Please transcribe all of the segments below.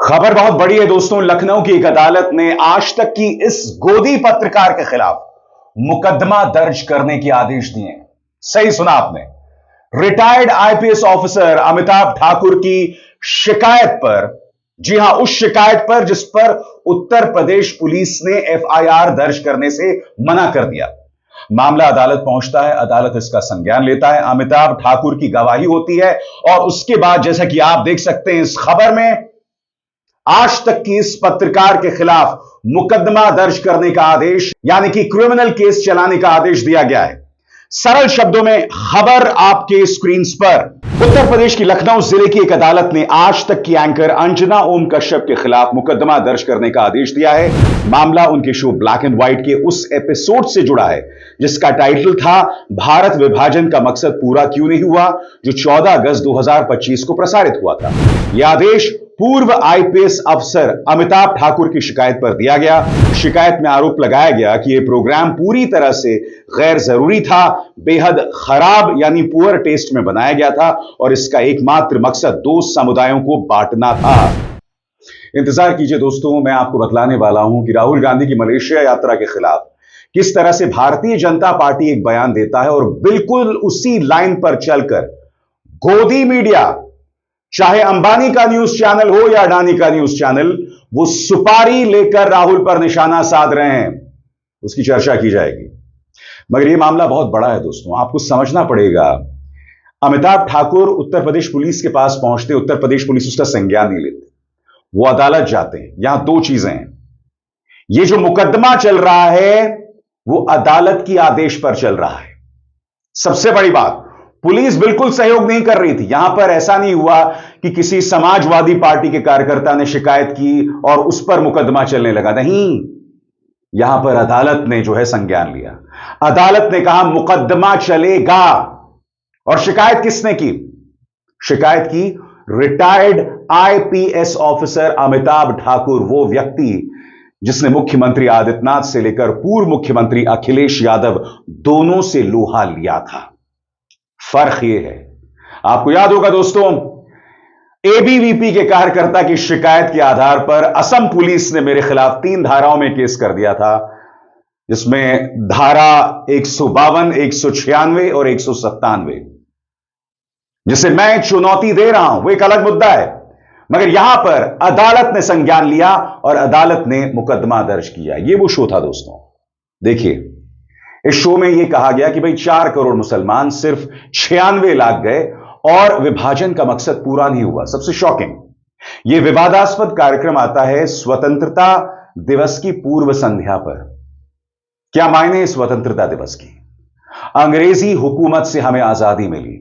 खबर बहुत बड़ी है दोस्तों। लखनऊ की एक अदालत ने आज तक की इस गोदी पत्रकार के खिलाफ मुकदमा दर्ज करने के आदेश दिए हैं। सही सुना आपने। Retired IPS officer Amitabh Thakur की शिकायत पर, जी हां, उस शिकायत पर जिस पर उत्तर प्रदेश पुलिस ने एफआईआर दर्ज करने से मना कर दिया। मामला अदालत पहुंचता है, अदालत इसका संज्ञान लेता है, अमिताभ ठाकुर की गवाही होती है और उसके बाद जैसा कि आप देख सकते हैं इस खबर में, आज तक की इस पत्रकार के खिलाफ मुकदमा दर्ज करने का आदेश, यानी कि क्रिमिनल केस चलाने का आदेश दिया गया है। सरल शब्दों में खबर आपके स्क्रीन पर। उत्तर प्रदेश की लखनऊ जिले की एक अदालत ने आज तक की एंकर अंजना ओम कश्यप के खिलाफ मुकदमा दर्ज करने का आदेश दिया है। मामला उनके शो ब्लैक एंड व्हाइट के उस एपिसोड से जुड़ा है जिसका टाइटल था भारत विभाजन का मकसद पूरा क्यों नहीं हुआ, जो 14 अगस्त 2025 को प्रसारित हुआ था। यह आदेश पूर्व आईपीएस अफसर अमिताभ ठाकुर की शिकायत पर दिया गया। शिकायत में आरोप लगाया गया कि यह प्रोग्राम पूरी तरह से गैर जरूरी था, बेहद खराब यानी पुअर टेस्ट में बनाया गया था और इसका एकमात्र मकसद दो समुदायों को बांटना था। इंतजार कीजिए दोस्तों, मैं आपको बतलाने वाला हूं कि राहुल गांधी की मलेशिया यात्रा के खिलाफ किस तरह से भारतीय जनता पार्टी एक बयान देता है और बिल्कुल उसी लाइन पर चलकर गोदी मीडिया, चाहे अंबानी का न्यूज चैनल हो या अडानी का न्यूज चैनल, वो सुपारी लेकर राहुल पर निशाना साध रहे हैं। उसकी चर्चा की जाएगी, मगर यह मामला बहुत बड़ा है दोस्तों, आपको समझना पड़ेगा। अमिताभ ठाकुर उत्तर प्रदेश पुलिस के पास पहुंचते, उत्तर प्रदेश पुलिस उसका संज्ञान नहीं लेती, वो अदालत जाते हैं। यहां दो चीजें हैं, यह जो मुकदमा चल रहा है वो अदालत की आदेश पर चल रहा है। सबसे बड़ी बात, पुलिस बिल्कुल सहयोग नहीं कर रही थी। यहां पर ऐसा नहीं हुआ कि किसी समाजवादी पार्टी के कार्यकर्ता ने शिकायत की और उस पर मुकदमा चलने लगा, नहीं। यहां पर अदालत ने जो है संज्ञान लिया। अदालत ने कहा मुकदमा चलेगा। और शिकायत किसने की? शिकायत की retired IPS officer Amitabh Thakur, वो व्यक्ति जिसने मुख्यमंत्री आदित्यनाथ से लेकर पूर्व मुख्यमंत्री अखिलेश यादव दोनों से लोहा लिया था। फर्क यह है, आपको याद होगा दोस्तों, एबीवीपी के कार्यकर्ता की शिकायत के आधार पर असम पुलिस ने मेरे खिलाफ 3 धाराओं में केस कर दिया था, जिसमें धारा 152, 196 और 197, जिसे मैं चुनौती दे रहा हूं, वो एक अलग मुद्दा है। मगर यहां पर अदालत ने संज्ञान लिया और अदालत ने मुकदमा दर्ज किया। यह वो शो था दोस्तों। देखिए, इस शो में यह कहा गया कि भाई 4 करोड़ मुसलमान, सिर्फ 96 लाख गए और विभाजन का मकसद पूरा नहीं हुआ। सबसे शॉकिंग, यह विवादास्पद कार्यक्रम आता है स्वतंत्रता दिवस की पूर्व संध्या पर। क्या मायने स्वतंत्रता दिवस की? अंग्रेजी हुकूमत से हमें आजादी मिली,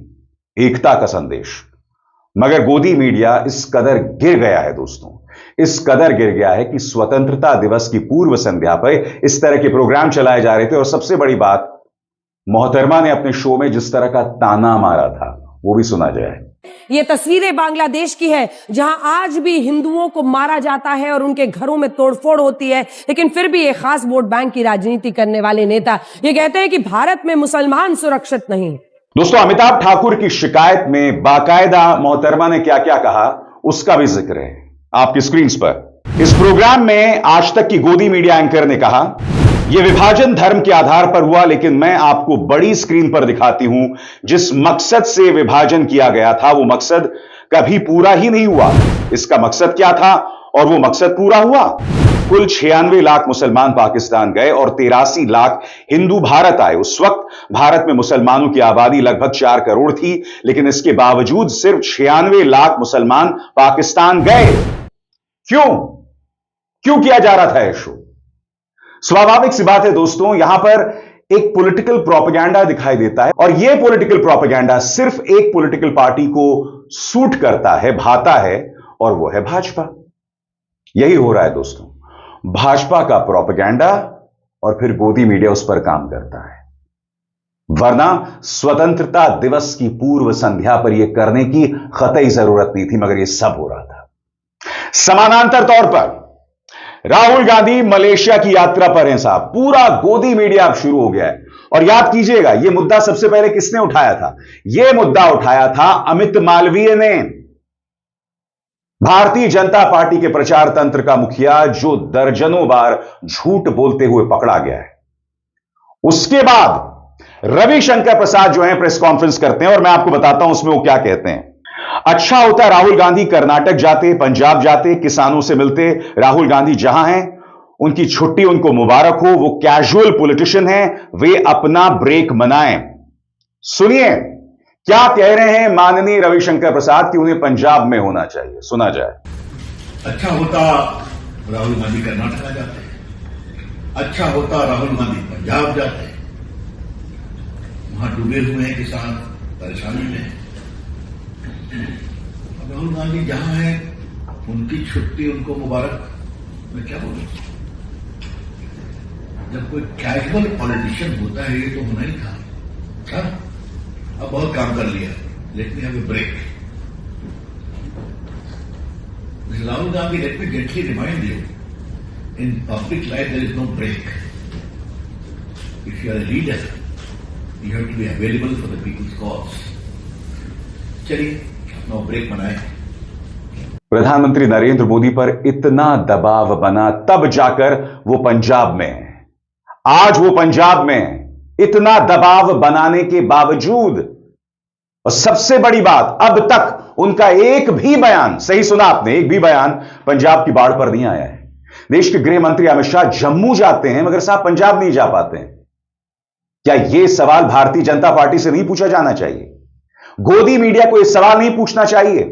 एकता का संदेश। मगर गोदी मीडिया इस कदर गिर गया है दोस्तों, इस कदर गिर गया है कि स्वतंत्रता दिवस की पूर्व संध्या पर इस तरह के प्रोग्राम चलाए जा रहे थे। और सबसे बड़ी बात, मोहतरमा ने अपने शो में जिस तरह का ताना मारा था वो भी सुना जाए। ये तस्वीरें बांग्लादेश की है, जहां आज भी हिंदुओं को मारा जाता है और उनके घरों में तोड़फोड़ होती है। लेकिन फिर भी एक खास वोट बैंक की राजनीति करने वाले नेता ये कहते हैं कि भारत में मुसलमान सुरक्षित नहीं। दोस्तों, अमिताभ ठाकुर की शिकायत में बाकायदा मोहतरमा ने क्या क्या कहा उसका भी जिक्र है आपकी स्क्रीन पर। इस प्रोग्राम में आज तक की गोदी मीडिया एंकर ने कहा, यह विभाजन धर्म के आधार पर हुआ, लेकिन मैं आपको बड़ी स्क्रीन पर दिखाती हूं, जिस मकसद से विभाजन किया गया था वो मकसद कभी पूरा ही नहीं हुआ। इसका मकसद क्या था और वो मकसद पूरा हुआ। कुल 96 लाख मुसलमान पाकिस्तान गए और 83 लाख हिंदू भारत आए। उस वक्त भारत में मुसलमानों की आबादी लगभग 4 करोड़ थी, लेकिन इसके बावजूद सिर्फ 96 लाख मुसलमान पाकिस्तान गए। क्यों किया जा रहा था यह शो? स्वाभाविक सी बात है दोस्तों, यहां पर एक पॉलिटिकल प्रोपेगेंडा दिखाई देता है और यह पॉलिटिकल प्रोपेगेंडा सिर्फ एक पॉलिटिकल पार्टी को सूट करता है, भाता है, और वो है भाजपा। यही हो रहा है दोस्तों, भाजपा का प्रोपेगेंडा और फिर गोदी मीडिया उस पर काम करता है। वरना स्वतंत्रता दिवस की पूर्व संध्या पर यह करने की कतई जरूरत नहीं थी, मगर यह सब हो रहा था। समानांतर तौर पर राहुल गांधी मलेशिया की यात्रा पर हैं साहब। पूरा गोदी मीडिया अब शुरू हो गया है। और याद कीजिएगा, यह मुद्दा सबसे पहले किसने उठाया था? यह मुद्दा उठाया था अमित मालवीय ने। भारतीय जनता पार्टी के प्रचार तंत्र का मुखिया जो दर्जनों बार झूठ बोलते हुए पकड़ा गया है, उसके बाद रविशंकर प्रसाद जो है प्रेस कॉन्फ्रेंस करते हैं और मैं आपको बताता हूं उसमें वो क्या कहते हैं। अच्छा होता राहुल गांधी कर्नाटक जाते, पंजाब जाते, किसानों से मिलते। राहुल गांधी जहां हैं उनकी छुट्टी उनको मुबारक हो, वो कैजुअल पॉलिटिशियन हैं, वे अपना ब्रेक मनाएं। सुनिए क्या कह रहे हैं माननीय रविशंकर प्रसाद कि उन्हें पंजाब में होना चाहिए, सुना जाए। अच्छा होता राहुल गांधी कर्नाटक जाते, अच्छा होता राहुल गांधी पंजाब जाते, वहां डूबे हुए हैं किसान, परेशानी में। राहुल गांधी जहां है उनकी छुट्टी उनको मुबारक। मैं क्या बोलूं, जब कोई कैजुअल पॉलिटिशियन होता है ये तो होना ही था। अब बहुत काम कर लिया, let me have a break. Rahul Gandhi, let me gently remind you, in public life there is no break. If you are a leader you have to be available for the people's cause. चलिए अपना break मनाएं। प्रधानमंत्री नरेंद्र मोदी पर इतना दबाव बना तब जाकर वो पंजाब में है। आज वो पंजाब में है। इतना दबाव बनाने के बावजूद, और सबसे बड़ी बात, अब तक उनका एक भी बयान, सही सुना आपने, एक भी बयान पंजाब की बाढ़ पर नहीं आया है। देश के गृह मंत्री अमित शाह जम्मू जाते हैं मगर साहब पंजाब नहीं जा पाते हैं। क्या यह सवाल भारतीय जनता पार्टी से नहीं पूछा जाना चाहिए? गोदी मीडिया को यह सवाल नहीं पूछना चाहिए?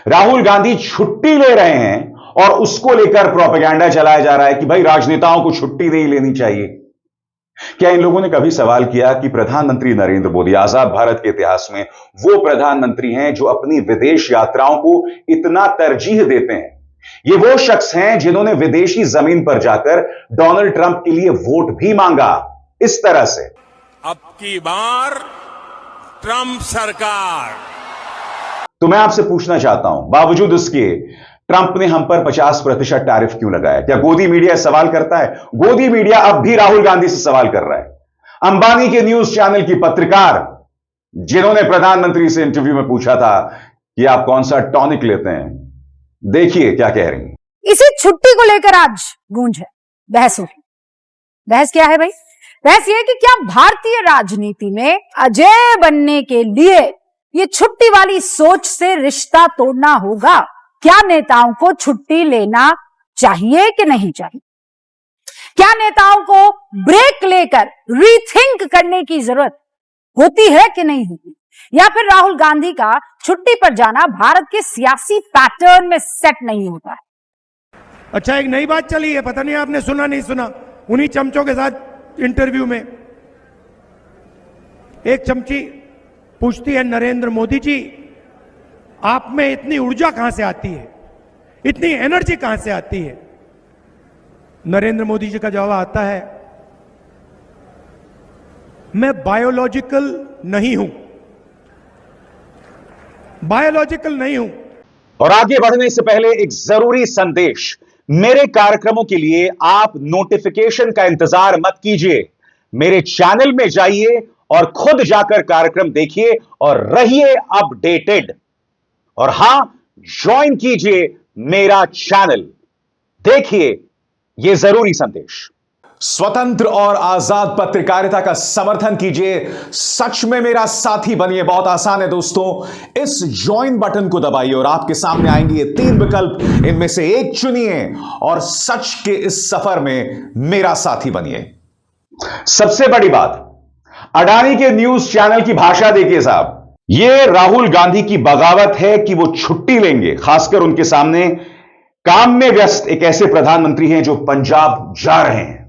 राहुल गांधी छुट्टी ले रहे हैं और उसको लेकर प्रोपेगेंडा चलाया जा रहा है कि भाई राजनेताओं को छुट्टी नहीं लेनी चाहिए। क्या इन लोगों ने कभी सवाल किया कि प्रधानमंत्री नरेंद्र मोदी आजाद भारत के इतिहास में वो प्रधानमंत्री हैं जो अपनी विदेश यात्राओं को इतना तरजीह देते हैं? ये वो शख्स हैं जिन्होंने विदेशी जमीन पर जाकर डोनाल्ड ट्रंप के लिए वोट भी मांगा, इस तरह से। अब की बार ट्रंप सरकार। तो मैं आपसे पूछना चाहता हूं, बावजूद उसके ट्रंप ने हम पर 50% टैरिफ क्यों लगाया? क्या गोदी मीडिया सवाल करता है? गोदी मीडिया अब भी राहुल गांधी से सवाल कर रहा है। अंबानी के न्यूज चैनल की पत्रकार जिन्होंने प्रधानमंत्री से इंटरव्यू में पूछा था कि आप कौन सा टॉनिक लेते हैं, देखिए क्या कह रही हैं। इसी छुट्टी को लेकर आज गूंज है, बहस होगी। बहस क्या है भाई? बहस यह है कि क्या भारतीय राजनीति में अजय बनने के लिए ये छुट्टी वाली सोच से रिश्ता तोड़ना होगा? क्या नेताओं को छुट्टी लेना चाहिए कि नहीं चाहिए? क्या नेताओं को ब्रेक लेकर रीथिंक करने की जरूरत होती है कि नहीं होती? या फिर राहुल गांधी का छुट्टी पर जाना भारत के सियासी पैटर्न में सेट नहीं होता है? अच्छा, एक नई बात चली है, पता नहीं आपने सुना नहीं सुना। उन्हीं चमचों के साथ इंटरव्यू में एक चमची पूछती है, नरेंद्र मोदी जी आप में इतनी ऊर्जा कहां से आती है, इतनी एनर्जी कहां से आती है? नरेंद्र मोदी जी का जवाब आता है, मैं बायोलॉजिकल नहीं हूं, बायोलॉजिकल नहीं हूं। और आगे बढ़ने से पहले एक जरूरी संदेश, मेरे कार्यक्रमों के लिए आप नोटिफिकेशन का इंतजार मत कीजिए। मेरे चैनल में जाइए और खुद जाकर कार्यक्रम देखिए और रहिए अपडेटेड। और हां, ज्वाइन कीजिए मेरा चैनल। देखिए यह जरूरी संदेश। स्वतंत्र और आजाद पत्रकारिता का समर्थन कीजिए, सच में मेरा साथी बनिए। बहुत आसान है दोस्तों, इस ज्वाइन बटन को दबाइए और आपके सामने आएंगे ये 3 विकल्प, इनमें से एक चुनिए और सच के इस सफर में मेरा साथी बनिए। सबसे बड़ी बात, अडानी के न्यूज चैनल की भाषा देखिए साहब। यह राहुल गांधी की बगावत है कि वो छुट्टी लेंगे, खासकर उनके सामने काम में व्यस्त एक ऐसे प्रधानमंत्री हैं जो पंजाब जा रहे हैं।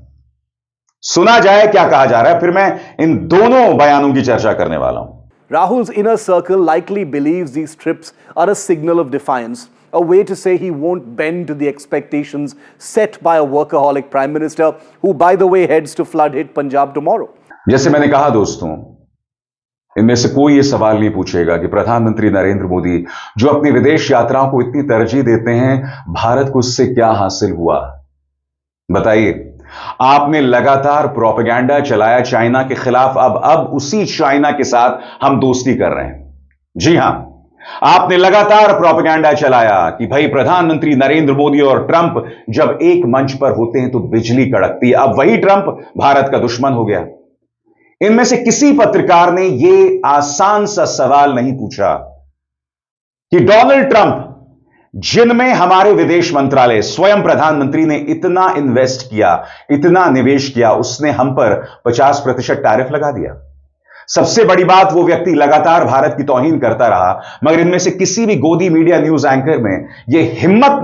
सुना जाए क्या कहा जा रहा है, फिर मैं इन दोनों बयानों की चर्चा करने वाला हूं। Rahul's inner circle likely believes these trips are a signal of defiance, a way to say he won't bend to the expectations set by a workaholic prime minister who, by the way, heads to flood-hit Punjab tomorrow. जैसे मैंने कहा दोस्तों, इनमें से कोई यह सवाल नहीं पूछेगा कि प्रधानमंत्री नरेंद्र मोदी जो अपनी विदेश यात्राओं को इतनी तरजीह देते हैं, भारत को उससे क्या हासिल हुआ? बताइए। आपने लगातार प्रोपेगेंडा चलाया चाइना के खिलाफ, अब उसी चाइना के साथ हम दोस्ती कर रहे हैं। जी हां, आपने लगातार प्रोपेगेंडा चलाया कि भाई प्रधानमंत्री नरेंद्र मोदी और ट्रंप जब एक मंच पर होते हैं तो बिजली कड़कती है। अब वही ट्रंप भारत का दुश्मन हो गया। इनमें से किसी पत्रकार ने यह आसान सा सवाल नहीं पूछा कि डोनाल्ड ट्रंप, जिनमें हमारे विदेश मंत्रालय, स्वयं प्रधानमंत्री ने इतना इन्वेस्ट किया, इतना निवेश किया, उसने हम पर 50% टैरिफ लगा दिया। सबसे बड़ी बात, वो व्यक्ति लगातार भारत की तौहीन करता रहा, मगर इनमें से किसी भी गोदी मीडिया न्यूज एंकर में यह हिम्मत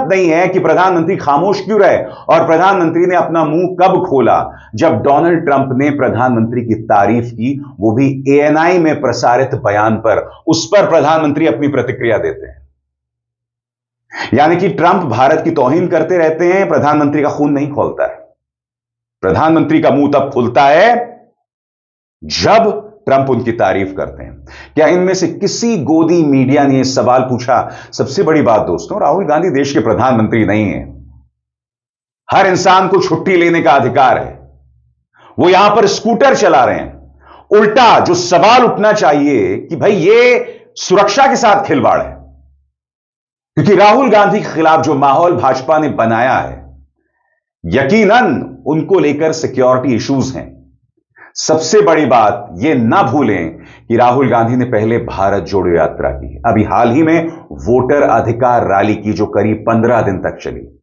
नहीं है कि प्रधानमंत्री खामोश क्यों रहे। और प्रधानमंत्री ने अपना मुंह कब खोला? जब डोनाल्ड ट्रंप ने प्रधानमंत्री की तारीफ की, वो भी ANI में प्रसारित बयान पर। उस पर प्रधानमंत्री अपनी प्रतिक्रिया देते हैं। यानी कि ट्रंप भारत की तौहीन करते रहते हैं, प्रधानमंत्री का खून नहीं खौलता है। प्रधानमंत्री का मुंह तब खुलता है जब ट्रंप उनकी तारीफ करते हैं। क्या इनमें से किसी गोदी मीडिया ने यह सवाल पूछा? सबसे बड़ी बात दोस्तों, राहुल गांधी देश के प्रधानमंत्री नहीं है। हर इंसान को छुट्टी लेने का अधिकार है। वो यहां पर स्कूटर चला रहे हैं। उल्टा जो सवाल उठना चाहिए कि भाई ये सुरक्षा के साथ खिलवाड़ है, क्योंकि राहुल गांधी के खिलाफ जो माहौल भाजपा ने बनाया है, यकीनन उनको लेकर सिक्योरिटी इश्यूज हैं। सबसे बड़ी बात यह ना भूलें कि राहुल गांधी ने पहले भारत जोड़ो यात्रा की, अभी हाल ही में वोटर अधिकार रैली की, जो करीब 15 दिन तक चली।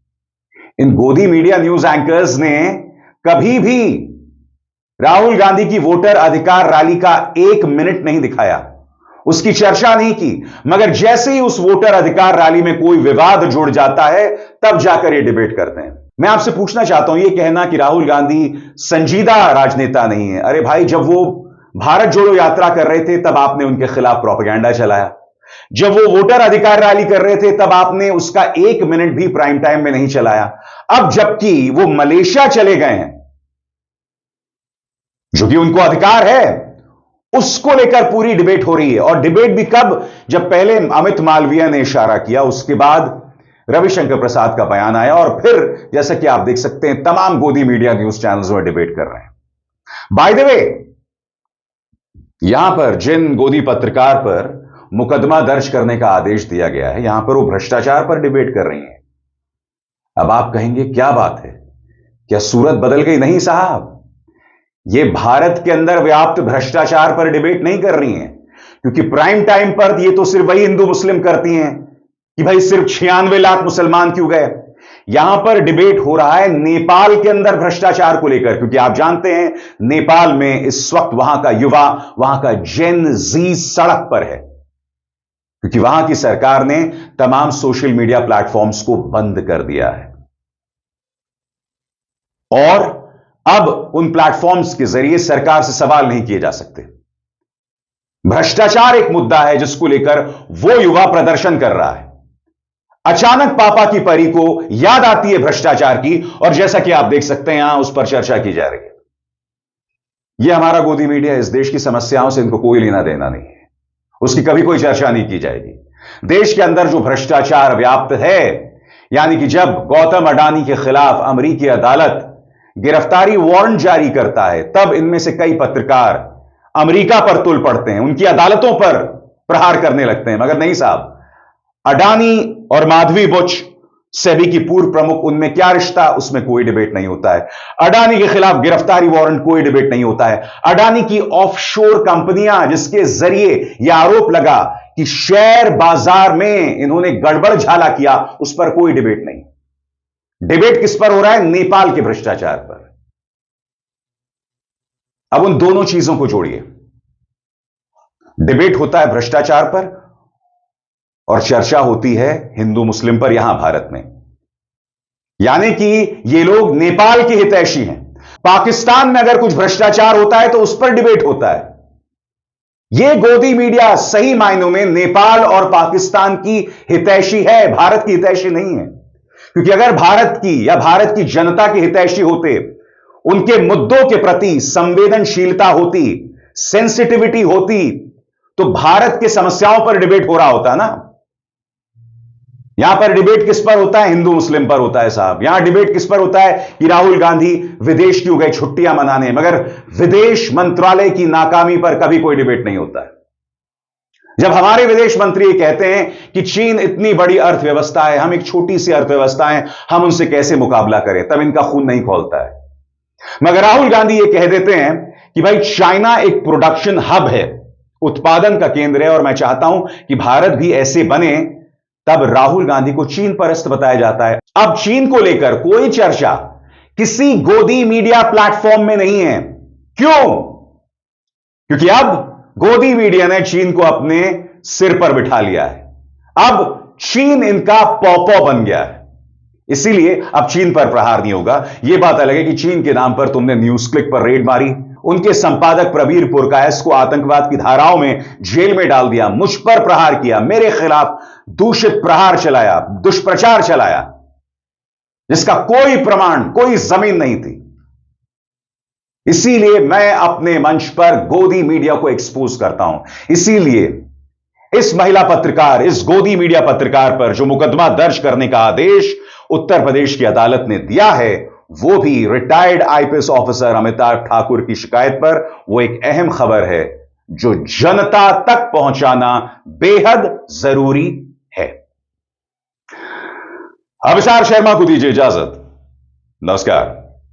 इन गोदी मीडिया न्यूज एंकर्स ने कभी भी राहुल गांधी की वोटर अधिकार रैली का 1 मिनट नहीं दिखाया, उसकी चर्चा नहीं की। मगर जैसे ही उस वोटर अधिकार रैली में कोई विवाद जुड़ जाता है, तब जाकर ये डिबेट करते हैं। मैं आपसे पूछना चाहता हूं, यह कहना कि राहुल गांधी संजीदा राजनेता नहीं है, अरे भाई, जब वो भारत जोड़ो यात्रा कर रहे थे तब आपने उनके खिलाफ प्रोपेगेंडा चलाया। जब वो वोटर अधिकार रैली कर रहे थे तब आपने उसका 1 मिनट भी प्राइम टाइम में नहीं चलाया। अब जबकि वो मलेशिया चले गए हैं, जो कि उनको अधिकार है, उसको लेकर पूरी डिबेट हो रही है। और डिबेट भी कब? जब पहले अमित मालवीय ने इशारा किया, उसके बाद रविशंकर प्रसाद का बयान आया, और फिर जैसा कि आप देख सकते हैं तमाम गोदी मीडिया न्यूज चैनल्स में डिबेट कर रहे हैं। बाय द वे, यहां पर जिन गोदी पत्रकार पर मुकदमा दर्ज करने का आदेश दिया गया है, यहां पर वो भ्रष्टाचार पर डिबेट कर रही हैं। अब आप कहेंगे क्या बात है, क्या सूरत बदल गई? नहीं साहब, ये भारत के अंदर व्याप्त भ्रष्टाचार पर डिबेट नहीं कर रही हैं, क्योंकि प्राइम टाइम पर ये तो सिर्फ वही हिंदू मुस्लिम करती हैं कि भाई सिर्फ 96 लाख मुसलमान क्यों गए। यहां पर डिबेट हो रहा है नेपाल के अंदर भ्रष्टाचार को लेकर, क्योंकि आप जानते हैं नेपाल में इस वक्त वहां का युवा, वहां का जेन जी सड़क पर है, क्योंकि वहां की सरकार ने तमाम सोशल मीडिया प्लेटफॉर्म्स को बंद कर दिया है, और अब उन प्लेटफॉर्म्स के जरिए सरकार से सवाल नहीं किए जा सकते। भ्रष्टाचार एक मुद्दा है जिसको लेकर वो युवा प्रदर्शन कर रहा है। अचानक पापा की परी को याद आती है भ्रष्टाचार की, और जैसा कि आप देख सकते हैं यहां उस पर चर्चा की जा रही है। यह हमारा गोदी मीडिया, इस देश की समस्याओं से इनको कोई लेना देना नहीं है, उसकी कभी कोई चर्चा नहीं की जाएगी। देश के अंदर जो भ्रष्टाचार व्याप्त है, यानी कि जब गौतम अडानी के खिलाफ अमेरिकी अदालत गिरफ्तारी वारंट जारी करता है, तब इनमें से कई पत्रकार अमेरिका पर तुल पड़ते हैं, उनकी अदालतों पर प्रहार करने लगते हैं। मगर नहीं साहब, अडानी और माधवी बुच, सेबी की पूर्व प्रमुख, उनमें क्या रिश्ता? उसमें कोई डिबेट नहीं होता है। अडानी के खिलाफ गिरफ्तारी वारंट, कोई डिबेट नहीं होता है। अडानी की ऑफशोर कंपनियां, जिसके जरिए यह आरोप लगा कि शेयर बाजार में इन्होंने गड़बड़ झाला किया, उस पर कोई डिबेट नहीं। डिबेट किस पर हो रहा है? नेपाल के भ्रष्टाचार पर। अब उन दोनों चीजों को जोड़िए, डिबेट होता है भ्रष्टाचार पर और चर्चा होती है हिंदू मुस्लिम पर यहां भारत में। यानी कि ये लोग नेपाल के हितैषी हैं। पाकिस्तान में अगर कुछ भ्रष्टाचार होता है तो उस पर डिबेट होता है। यह गोदी मीडिया सही मायनों में नेपाल और पाकिस्तान की हितैषी है, भारत की हितैषी नहीं है। क्योंकि अगर भारत की या भारत की जनता के हितैषी होते, उनके मुद्दों के प्रति संवेदनशीलता होती, सेंसिटिविटी होती, तो भारत के समस्याओं पर डिबेट हो रहा होता ना। यहां पर डिबेट किस पर होता है? हिंदू मुस्लिम पर होता है साहब। यहां डिबेट किस पर होता है कि राहुल गांधी विदेश क्यों गए छुट्टियां मनाने, मगर विदेश मंत्रालय की नाकामी पर कभी कोई डिबेट नहीं होता है। जब हमारे विदेश मंत्री कहते हैं कि चीन इतनी बड़ी अर्थव्यवस्था है, हम एक छोटी सी अर्थव्यवस्था है, हम उनसे कैसे मुकाबला करें, तब इनका खून नहीं खौलता है। मगर राहुल गांधी ये कह देते हैं कि भाई चाइना एक प्रोडक्शन हब है, उत्पादन का केंद्र है, और मैं चाहता हूं कि भारत भी ऐसे बने, तब राहुल गांधी को चीन परस्त बताया जाता है। अब चीन को लेकर कोई चर्चा किसी गोदी मीडिया प्लेटफॉर्म में नहीं है। क्यों? क्योंकि अब गोदी मीडिया ने चीन को अपने सिर पर बिठा लिया है। अब चीन इनका पौपौ बन गया है, इसीलिए अब चीन पर प्रहार नहीं होगा। यह बात अलग है कि चीन के नाम पर तुमने न्यूज क्लिक पर रेड मारी, उनके संपादक प्रवीर पुरकायस को आतंकवाद की धाराओं में जेल में डाल दिया, मुझ पर प्रहार किया, मेरे खिलाफ दूषित प्रहार चलाया, दुष्प्रचार चलाया, जिसका कोई प्रमाण, कोई जमीन नहीं थी। इसीलिए मैं अपने मंच पर गोदी मीडिया को एक्सपोज करता हूं। इसीलिए इस महिला पत्रकार, इस गोदी मीडिया पत्रकार पर जो मुकदमा दर्ज करने का आदेश उत्तर प्रदेश की अदालत ने दिया है, वो भी retired IPS officer Amitabh Thakur की शिकायत पर, वो एक अहम खबर है जो जनता तक पहुंचाना बेहद जरूरी है। अभिसार शर्मा को दीजिए इजाजत। नमस्कार।